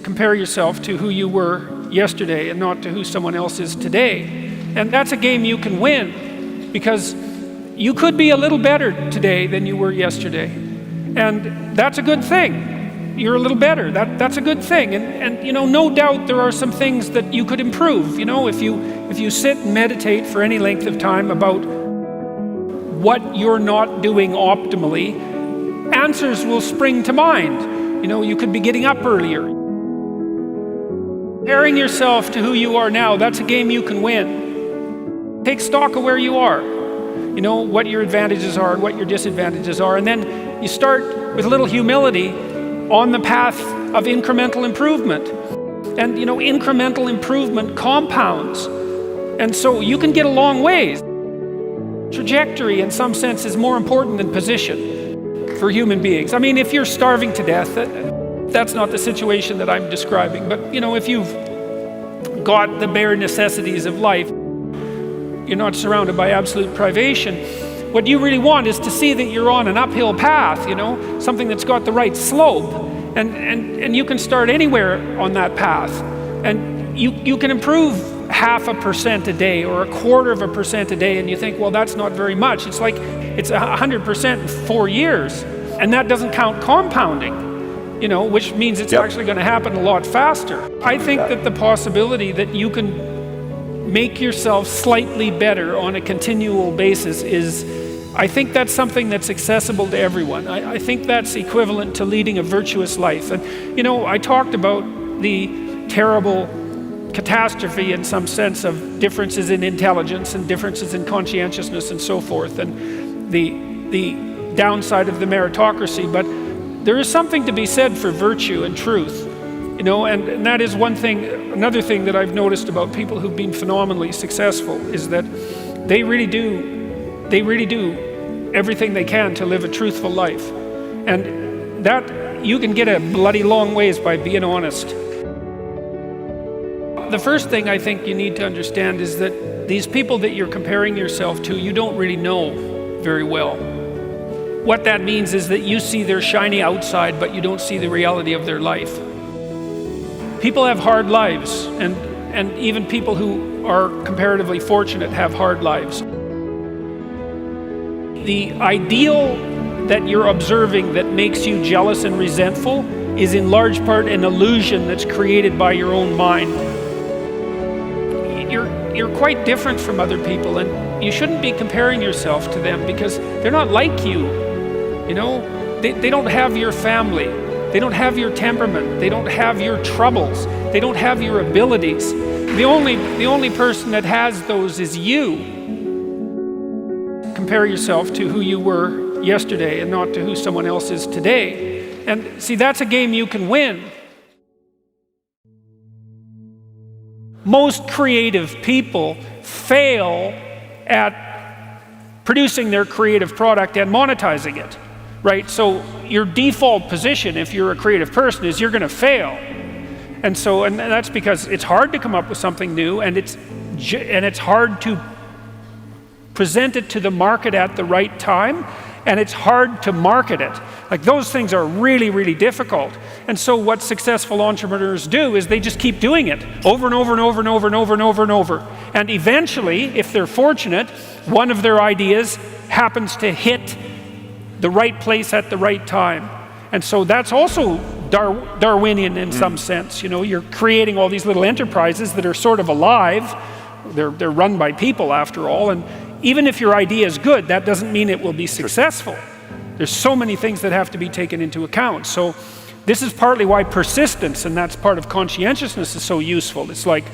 compare yourself to who you were yesterday and not to who someone else is today. And that's a game you can win, because you could be a little better today than you were yesterday. And that's a good thing. You're a little better. That's a good thing. And no doubt there are some things that you could improve. If you sit and meditate for any length of time about what you're not doing optimally, answers will spring to mind. You could be getting up earlier. Comparing yourself to who you are now, that's a game you can win. Take stock of where you are. What your advantages are and what your disadvantages are. And then you start with a little humility on the path of incremental improvement. And incremental improvement compounds. And so you can get a long ways. Trajectory, in some sense, is more important than position for human beings. I mean, if you're starving to death, that's not the situation that I'm describing. But, if you've got the bare necessities of life, you're not surrounded by absolute privation. What you really want is to see that you're on an uphill path, something that's got the right slope. And you can start anywhere on that path. And you can improve 0.5% a day or 0.25% a day, and you think, well, that's not very much. It's like it's 100% in 4 years, and that doesn't count compounding, which means it's actually going to happen a lot faster. I think that the possibility that you can make yourself slightly better on a continual basis I think that's something that's accessible to everyone. I think that's equivalent to leading a virtuous life. And I talked about the terrible catastrophe in some sense of differences in intelligence and differences in conscientiousness and so forth, and the downside of the meritocracy. But there is something to be said for virtue and truth, and that is one thing. Another thing that I've noticed about people who've been phenomenally successful is that they really do everything they can to live a truthful life, and that you can get a bloody long ways by being honest. The first thing I think you need to understand is that these people that you're comparing yourself to, you don't really know very well. What that means is that you see their shiny outside, but you don't see the reality of their life. People have hard lives, and even people who are comparatively fortunate have hard lives. The ideal that you're observing that makes you jealous and resentful is in large part an illusion that's created by your own mind. You're quite different from other people, and you shouldn't be comparing yourself to them because they're not like you. They don't have your family. They don't have your temperament. They don't have your troubles. They don't have your abilities. The only person that has those is you. Compare yourself to who you were yesterday and not to who someone else is today. And see, that's a game you can win. Most creative people fail at producing their creative product and monetizing it, right? So your default position, if you're a creative person, is you're going to fail. And that's because it's hard to come up with something new, and it's hard to present it to the market at the right time, and it's hard to market it. Like, those things are really, really difficult. And so what successful entrepreneurs do is they just keep doing it over and over and over and over and over and over and over. And eventually, if they're fortunate, one of their ideas happens to hit the right place at the right time. And so that's also Darwinian in some sense. You're creating all these little enterprises that are sort of alive. They're run by people after all. And even if your idea is good, that doesn't mean it will be successful. There's so many things that have to be taken into account. So this is partly why persistence, and that's part of conscientiousness, is so useful. It's like,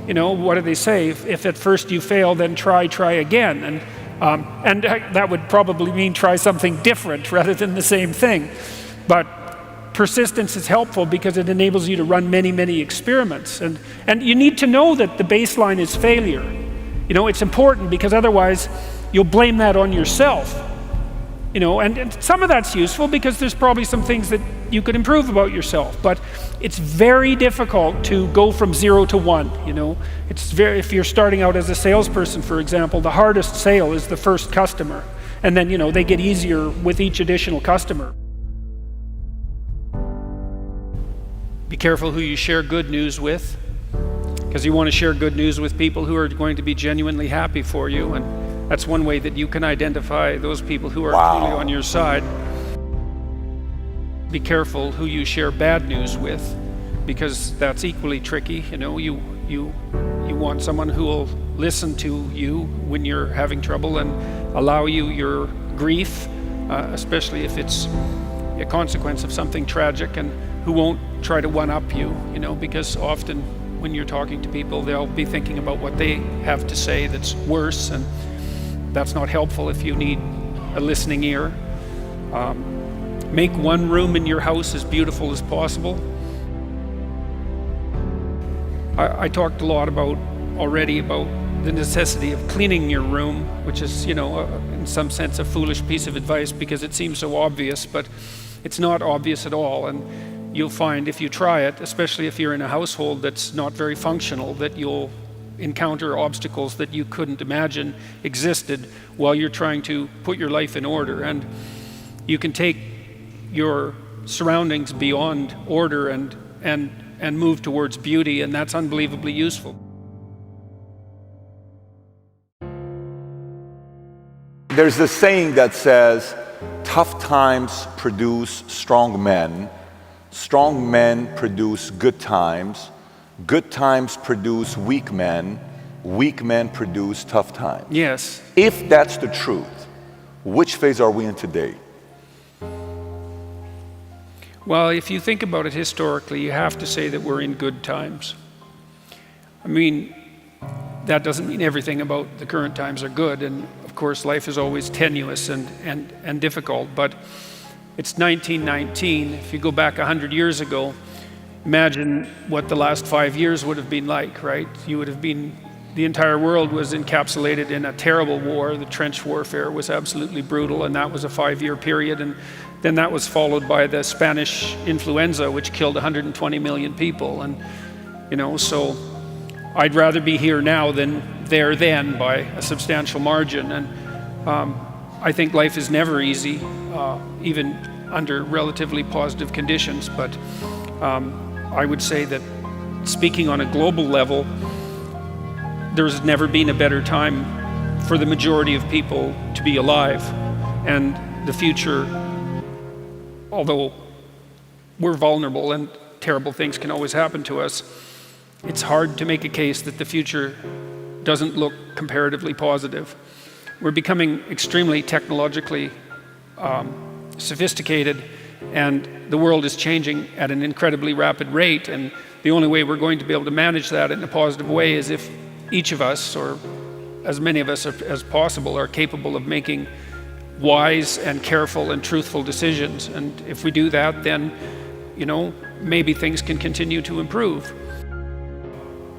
what do they say? If at first you fail, then try again. And that would probably mean try something different rather than the same thing. But persistence is helpful because it enables you to run many, many experiments. And you need to know that the baseline is failure. It's important because otherwise you'll blame that on yourself. And some of that's useful because there's probably some things that you could improve about yourself, but it's very difficult to go from 0 to 1. If you're starting out as a salesperson, for example, the hardest sale is the first customer, and then they get easier with each additional customer. Be careful who you share good news with, because you want to share good news with people who are going to be genuinely happy for you, and that's one way that you can identify those people who are truly on your side. Be careful who you share bad news with, because that's equally tricky. You know, you want someone who will listen to you when you're having trouble and allow you your grief, especially if it's a consequence of something tragic, and who won't try to one-up you, you know, because often when you're talking to people, they'll be thinking about what they have to say that's worse, and that's not helpful if you need a listening ear. Make one room in your house as beautiful as possible. I talked a lot already about the necessity of cleaning your room, which is, you know, in some sense a foolish piece of advice because it seems so obvious, but it's not obvious at all. And you'll find if you try it, especially if you're in a household that's not very functional, that you'll encounter obstacles that you couldn't imagine existed while you're trying to put your life in order. And you can take your surroundings beyond order and move towards beauty, and that's unbelievably useful. There's this saying that says, tough times produce strong men produce good times produce weak men produce tough times. Yes. If that's the truth, which phase are we in today? Well, if you think about it historically, you have to say that we're in good times. I mean, that doesn't mean everything about the current times are good, and of course life is always tenuous and difficult, but it's 1919. If you go back 100 years ago, imagine what the last 5 years would have been like, right? The entire world was encapsulated in a terrible war. The trench warfare was absolutely brutal, and that was a 5-year period, and then that was followed by the Spanish influenza, which killed 120 million people. And, you know, so I'd rather be here now than there then by a substantial margin. And I think life is never easy, even under relatively positive conditions. But I would say that speaking on a global level, there's never been a better time for the majority of people to be alive. And the future, although we're vulnerable and terrible things can always happen to us, it's hard to make a case that the future doesn't look comparatively positive. We're becoming extremely technologically sophisticated, and the world is changing at an incredibly rapid rate, and the only way we're going to be able to manage that in a positive way is if each of us, or as many of us as possible, are capable of making wise and careful and truthful decisions. And if we do that, then, you know, maybe things can continue to improve.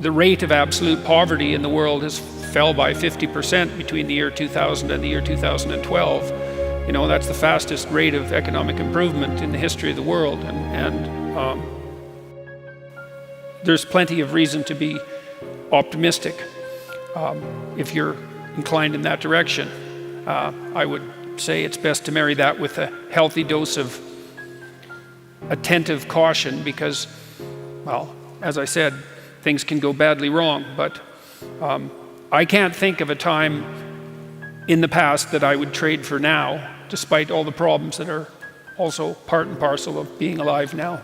The rate of absolute poverty in the world has fell by 50% between the year 2000 and the year 2012. You know, that's the fastest rate of economic improvement in the history of the world. And there's plenty of reason to be optimistic if you're inclined in that direction. I would say it's best to marry that with a healthy dose of attentive caution, because, well, as I said, things can go badly wrong. But I can't think of a time in the past that I would trade for now, despite all the problems that are also part and parcel of being alive now.